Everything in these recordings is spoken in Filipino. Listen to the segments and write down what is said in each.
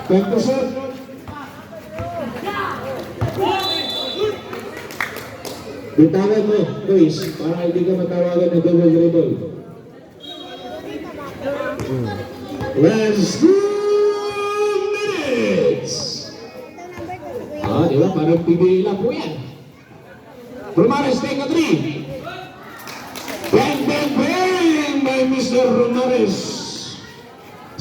Pwento shot. Bitawan mo, Luis, para hindi ka matawagan na double dribble. Last 2 minutes! Di ba? Parang PBA lang po yan. Romares, take a 3. Bang, bang, bang by Mr. Romares.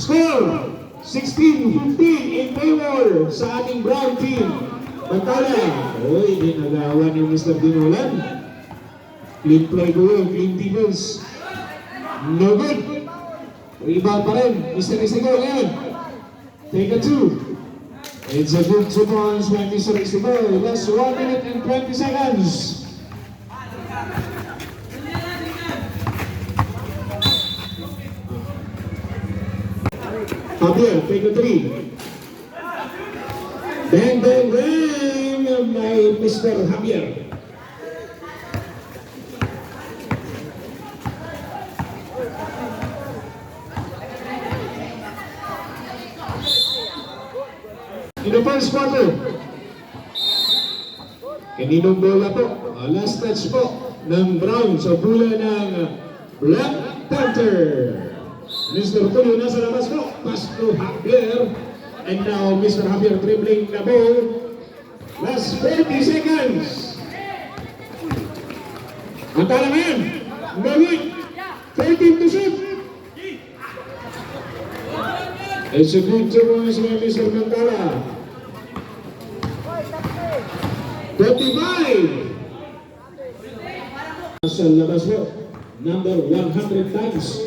Score, 16-15 in favor sa ating brown team. Pantala, oy, dinagawa ni Mr. Dinolan. Clean play ko yun, clean defense. No good. Rebound pa rin, Mr. Isigo ngayon. Take a 2. It's a good 2 points by Mr. Isigo. Last 1 minute and 20 seconds. Javier, take a 3. Bang, bang, bang by Mr. Javier. In the first quarter, kaninong bola po? Last touch po ng Brown sa bola ng Black Panther. Mr. Tulio nasa labas po. Pass to Javier. And now Mr. Javier dribbling the ball. Last 40 seconds. Mantala ngayon. Gawin. 13 to shoot. It's a good 2 points by Mr. Mantala. 25. Sa labas po. Number 100 times.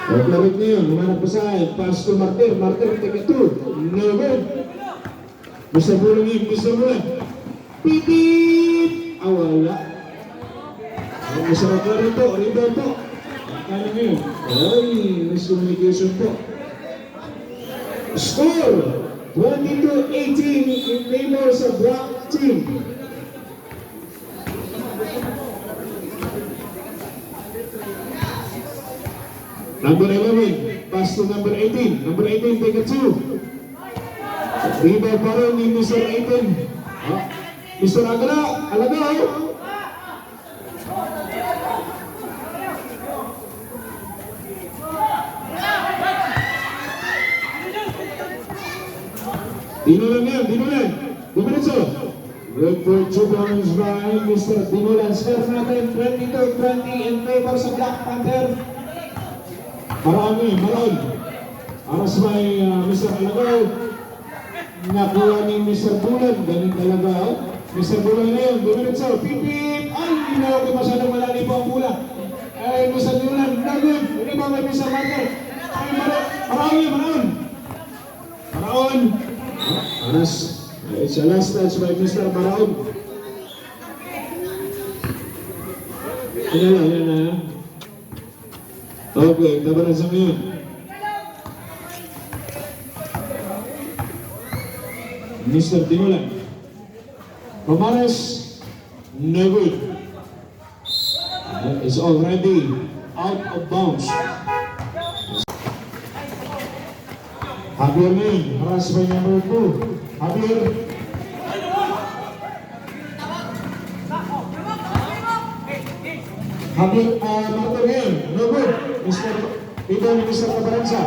Paglarit ngayon, humanap pa sa akin. Pass to Martir. Martir, take a 2. No good. Basta bulungin, basta bulan. Pipip! Wala. Masarap na rin po. Rebound po. Kaya ngayon. Ay, miscommunication po. Score! 22-18 in favor sa Black team. Number 11, pass to number 18. Number 18, take a 2. Rebound pa rin ni Mr. 18. Mr. Agala, Alagaw. Dinolan yan, Dinolan. Dumiretso. Good for 2 points by Mr. Dinolan. Score natin 22-20 in favor sa Black Panther. Marami, Malon. Aras may Mr. Alagaw. Nakuha ni Mr. Bulan. Ganun talaga. Mr. Bulan na yun. Dumiretso. Pipip. Ay, hindi na ako masyadong malalim po ang bola. Ay, Mr. Bulan. Nagod. Hindi ba may Mr. Marker? Ay, Maraon. Maraon. Aras. It's a last touch by Mr. Maraon. Yan na. Okay, tabaran sa ngayon. Mr. Dinolan. Romares, no good. It's already out of bounds. Javier ngayon, harass by number 2. Javier. Javier, Martin ngayon, no good. Ito ni Mr. Cabaranza.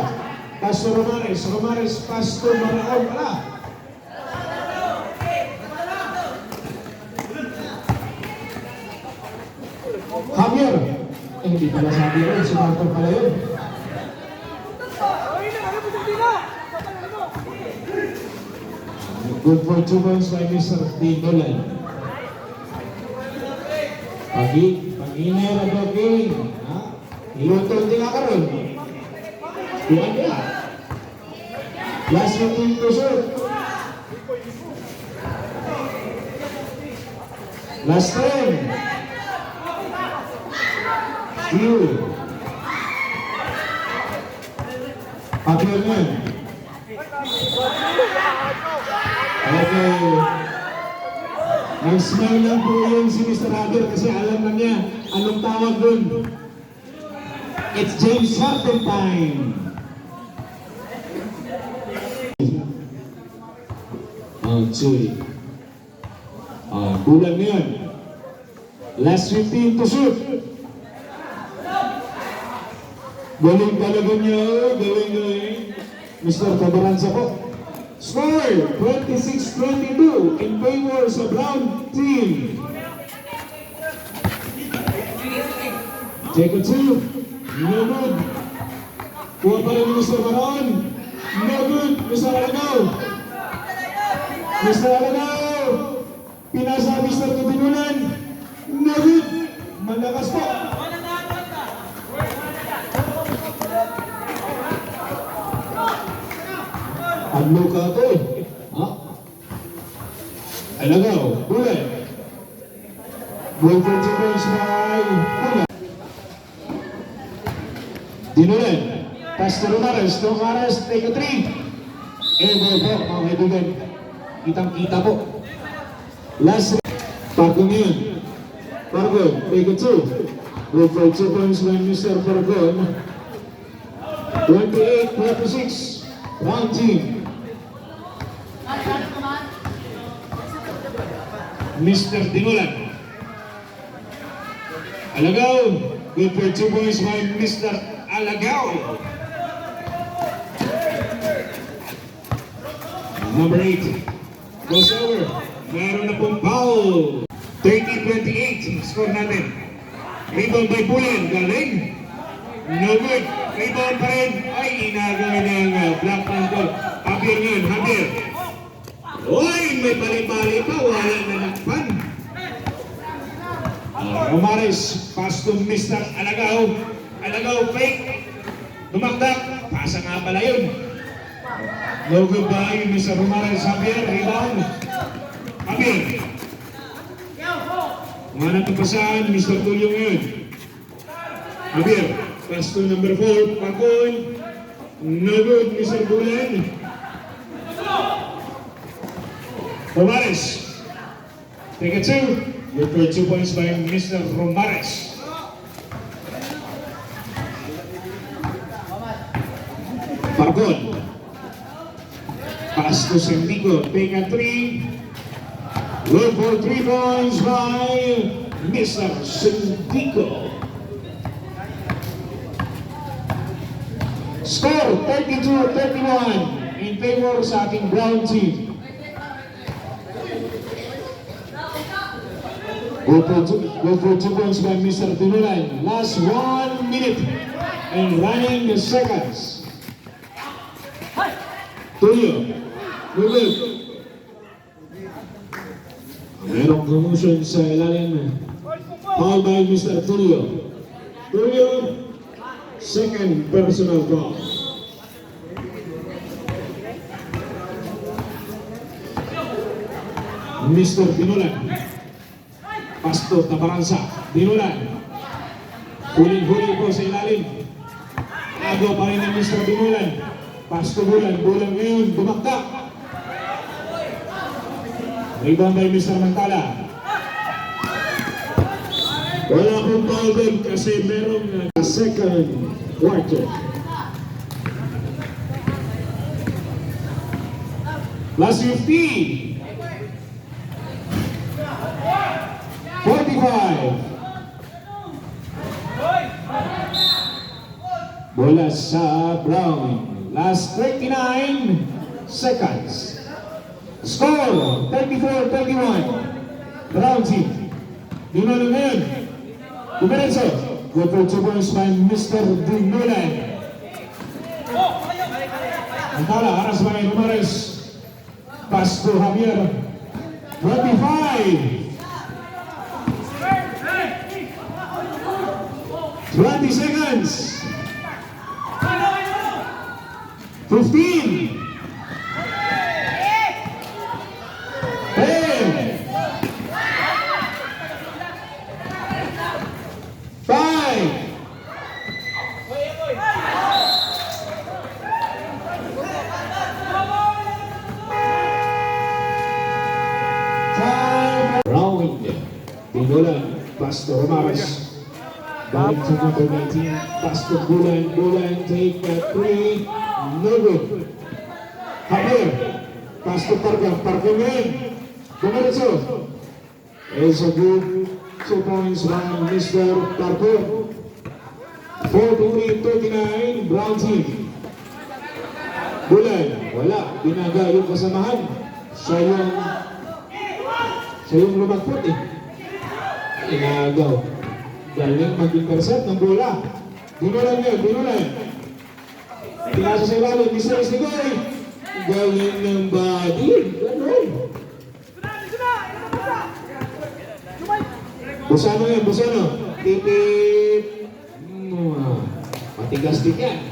Pass to Romares. Romares, pass to Maraon. Wala. Javier. Hindi pala sa Javier yun. Si Martin pala yun. Good for 2 points by Mr. Dinolan. Pag-inay na doking. Ilutong din ka ron. Buwan ka. Last 15 to shoot. Last 10. Steal. Pag-inay. Okay. Nag-smile lang po yun si Mr. Javier kasi alam na niya anong tawag dun. It's James Harden time. Chuy. Bulan na yun. Last 15 to shoot. Galing talaga niya. Galing. Mr. Tabaranza po. Score 26-22 in favor sa Brown team. Take a two. No good. Kuha pa rin ni Mr. Baron. No good. Mr. Alagaw. Mr. Alagaw. Pinasa Mr. Kutinunan. No good. Malakas po. Ano ka ito eh? Ha? Alagaw. Bullet. Ball for 2 points by Bullet. Dinulan. Pass to Romares. Romares, take a 3. Airball po, mga kaibigan. Kitang-kita po. Last. Pargo ngayon. Pargo, take a 2. Ball for 2 points by Mr. Pargon. 28-26. Round team. Mr. Dinulan. Alagaw. Good for 2 points by Mr. Alagaw. Number 8. Goes over. Meron na pong foul. 30-28. Score natin. Rebound by Bulan. Galing. No good. Rebound pa rin. Ay, inagawin ng Black Panther. Javier ngayon. Javier. Uy, may bali-bali pa. Wala na nakpan. Romares. Pass to Mr. Alagaw. Alagaw, fake. Dumakdak. Pasa nga pala yun. No good by Mr. Romares. Javier, rebound. Javier. Mga natapasan, Mr. Tulio ngayon. Javier. Pass to number 4, Pakon. No good, Mr. Bulan. Romares. Take a 2. Good for 2 points by Mr. Romares. Pakon. Pass to Sendico. Take a 3. Good for 3 points by Mr. Sendico. Score 32-31 in favor sa ating Brown team. Go for 2 points by Mr. Dinulan. Last 1 minute and running the seconds. Tulio. Good. Merong commotion sa ilalim. Foul by Mr. Tulio. Tulio. Second personal foul. Mr. Dinulan. Pasto Tabaranza. Dinulan. Huling-huli po sa ilalim. Agaw pa rin ng Mr. Dinulan. Pasto Bulan. Bulan ngayon. Dumaktak. Rebound by Mr. Mantala. Wala akong foul doon kasi merong second quarter. Last 50. 45. Bola sa Brown. Last 39 seconds. Score 34-31. Brown team. Dinulan ngayon. Kumerenso. Go for 2 points by Mr. Dinulan. Antala, aras by Romares. Pass to Javier. 25. 20 seconds. 15. 10. 5. 5. Round. Dinulan. Pass to Romares. Balik to number 19, pass to Bulan. Bulan take a 3, no good. Javier, pass to Parker. Parker ngayon. Dumiretso. It's a good 2 points by Mr. Parker. 43-39, Brown team. Bulan, wala. Binaga yung kasamahan. Siya yung lumagpot eh. Inagaw. Galing mag-intercept ng bola. Binulan niya, binulan. Pinasa sa ilalim, Mr. Istigoy. Galing ng body. Ganon. Busano yan, Busano. Tipip. Matigas din yan.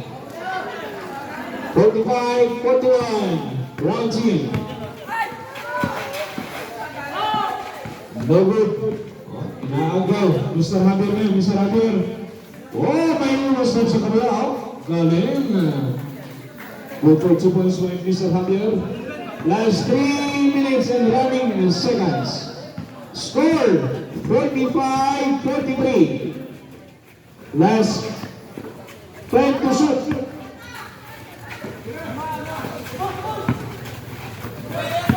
45-41. Round team. No good. Inaagaw. Mr. Javier ngayon, Mr. Javier. Oh, may unos na sa kabila. Galing. Good for 2 points by Mr. Javier. Last 3 minutes and running seconds. Score 45-43. Last 10 to shoot.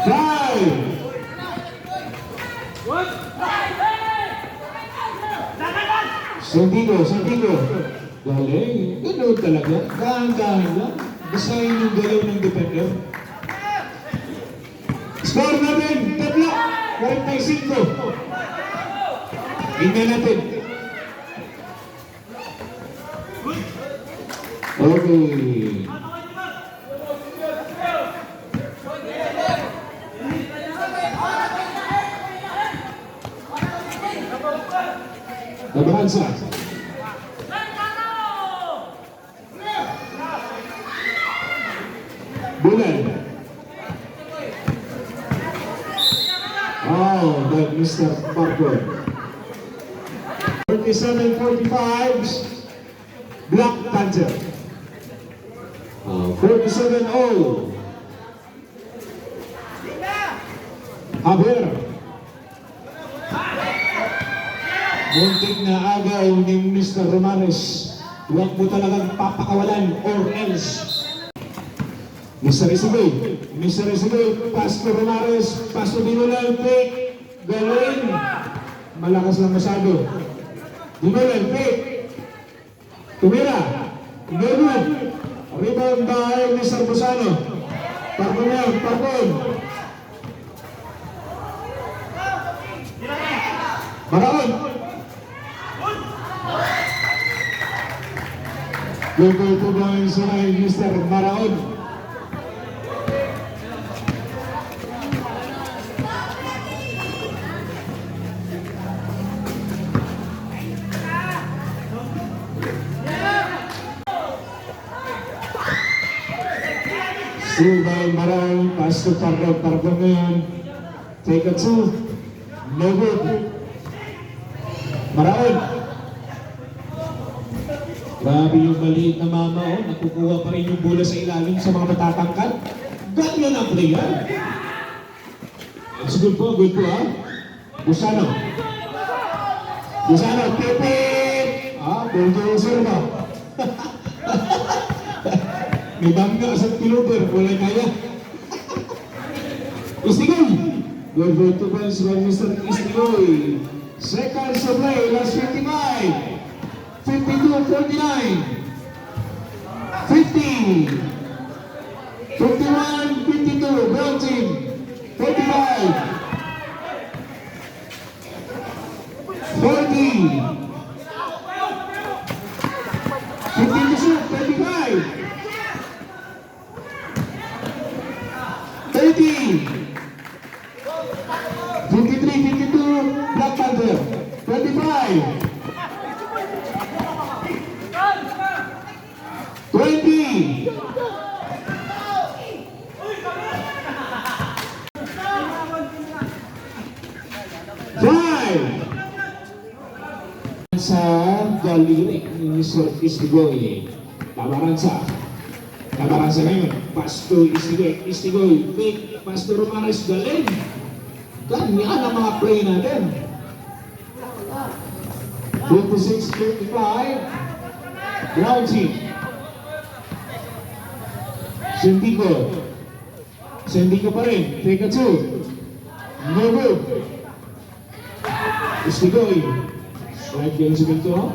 5. Santigo. Galing. Ganoon talaga. Dahan-dahan lang. Basahin yung galaw ng defender. Score natin. Tatla. 45. Tingnan natin. Okay. Nabahansa. Bulan. Oh, that Mr. Parker. 47-45, Black Panther. 47-0. Javier. Muntik na agaw ni Mr. Romanes. Huwag mo talagang papakawalan or else. Mr. Isigoy, pass to Romanes, pass to Binulan, pick, galing. Malakas lang masyado. Binulan, pick. Tumira, good. Rebound by Mr. Busano. Parkon yan, Parkon. Maraon. Good goal po ba yung sanay, Mr. Maraon. Still by Maraon, pass to Parkon ngayon. Take a 2. No good. Maraon. Grabe yung maliit na mama, oh. Nakukuha pa rin yung bola sa ilalim sa mga matatangkad. Ganyan ang play, ha? It's good po, ha? Busano, pipip! Bulldozer ba? May bangga sa kilometer, wala kaya. Istigoy! Good for 2 points by Mr. Istigoy. Seconds to play, last 55. 52-49. 50. 51-52, Brown team. 45. 40. 15 to shoot, 35. 30. 53-52, Black Panther. 25. 20. 5. Sa daliri ni Mr. Istigoy. Tabaransa ngayon. Pass to Istigoy. Pick. Pass to Romanes. Galing. Ganyan ang mga play natin. 56-55. Brown team. Santigo. Sandico pa rin. Take a two. No good. Istigoy. Strike yung si Pinto.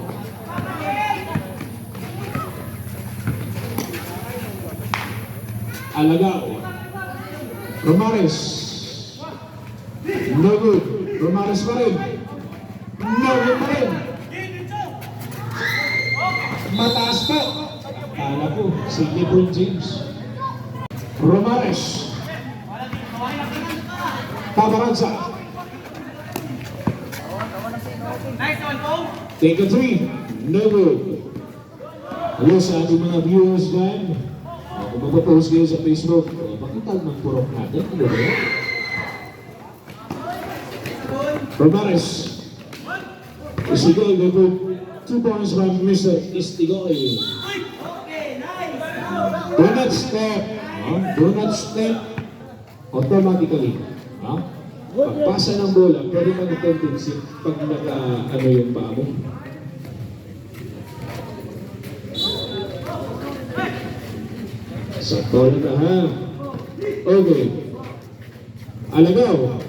Alagao. Romares. No good. Romares pa rin. No good pa rin. Mataas po. Kala ko, si LeBron James. Romares. Tabaranza. Take a three. No good. Hello sa ating mga viewers dyan. Kung magpapost kayo sa Facebook, pakitag ng purok natin. Ano ba yan? Romares. Istigoy, no good. 2 points from Mr. Istigoy. Do not step. Do not step automatically. Pagpasa ng bola, pwede ka na tendency pag naka-ano yung paa mo. Sa tono na ha. Okay. Alagao.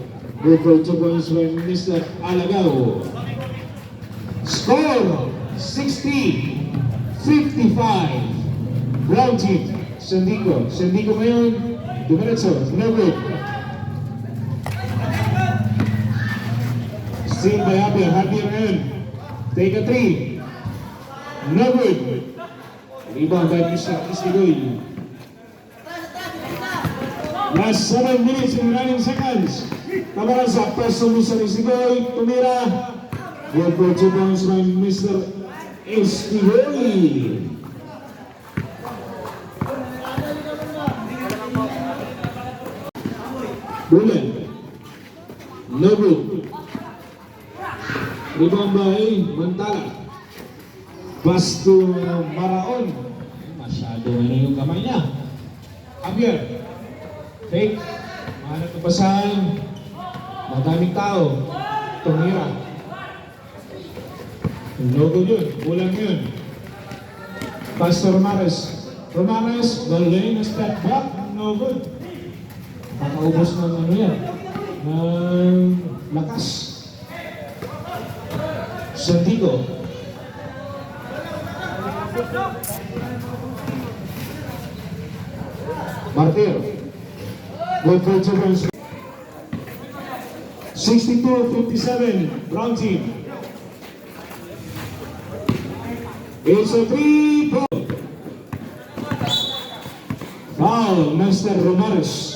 Go for 2 points from Mr. Alagao. Score 60-55. Brown team. Sandico. Sandico ngayon. Dumiretso. No good. Still by Javier. Javier ngayon. Take a three. No good. Rebound by Mr. Istigoy. Last 7 minutes and 9 seconds. Tabaranza. Peso Mr. Istigoy. Tumira. Go for 2 points by Mr. Istigoy. Bulan. No good. Rebound by Mantala. Pass to Maraon. Masyado na yung kamay niya. Javier. Fake. Mahanap na pasahan. Madaming tao. Tumira. No good yun. Bulan yun. Pass to Romares. Romares. Galing na step back. No good. Kakaubos ng ano yan. Ng lakas. Sandico. Martir. Good for 2 points. 62-57. Brown team. It's a 3-point. Foul, Mr. Romares.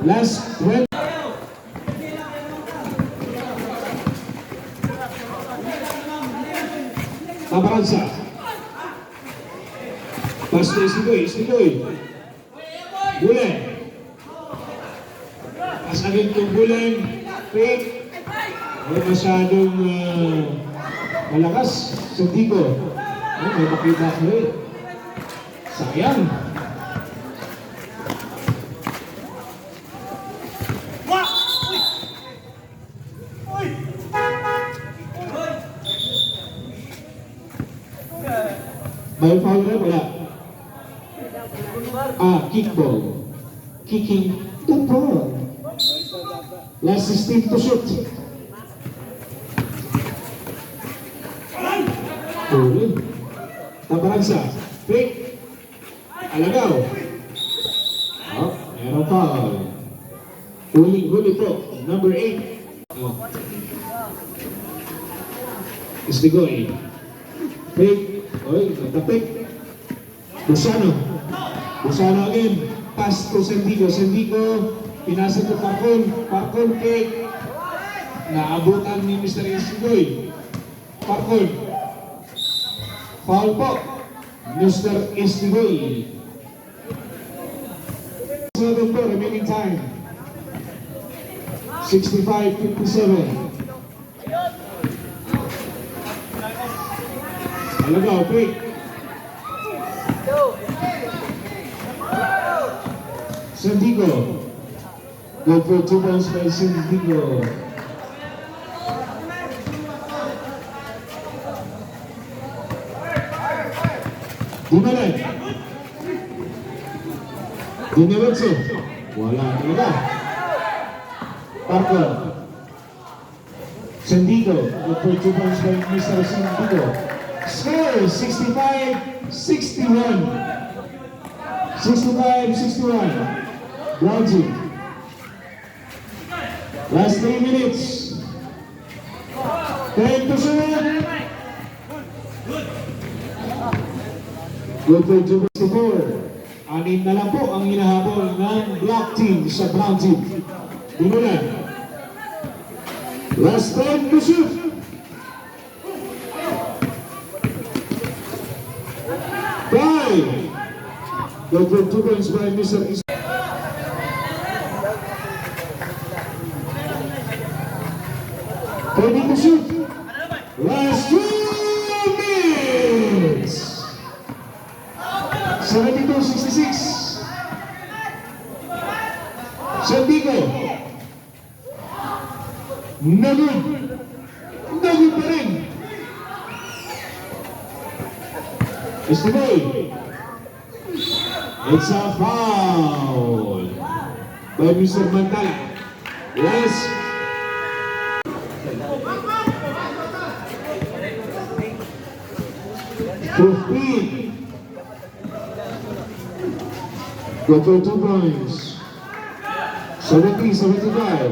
Last 20. Tabaranza. Pass to Istigoy. Istigoy. Bulan. Pass agad itong Bulan. Fake. May masyadong malakas. Sandico. May makita ko rin. Sayang. May foul na wala. Kickball. Kicking the ball. Last 16 to shoot. Tuloy. Tabaranza. Fake. Alagao. Meron foul. Huli po. Number 8. Istigoy. Fake. Oy, natapik. Busano. Busano again. Pass to Sandico. Sandico. Pinasa to Parkon. Parkon fake. Naabutan ni Mr. Istigoy. Parkon. Foul po. Mr. Istigoy. 7 po remaining time. 65-57. Alagao, break. Sandico. Go for 2 points by Sandico. Dumalan. Diniretso. Wala talaga. Parker. Sendigo. Good for 2 points by Mr. Sendigo. Score 65-61. 65-61. Brown team. Last 3 minutes. 10 to 7. Good for 2-4. Anin na lang po ang hinahabol ng black team sa brown team. Dinulan. Last 10 to shoot. 5. Good for 2 points by Mr. Is. 30 to shoot. Last 2 minutes. 72-66. Sendigo. Nagud. Nagud pa rin. Esteban. It's a foul by Mr. Mantala. Yes. Go for 2 points. 70-75.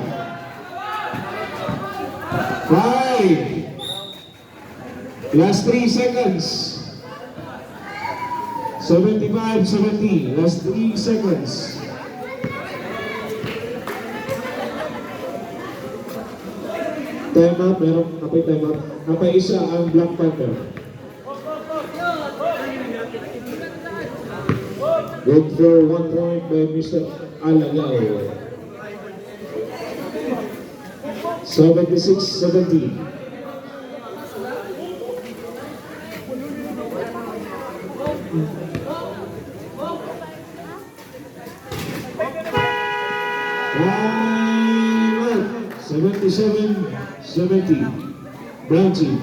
5. Last 3 seconds. 75-70. Last 3 seconds. Time out. Meron kapay time out. Kapay isa ang Black Panther. Good for 1 point by Mr. Alagao. 76-70. Time out. 77-70. Brown team.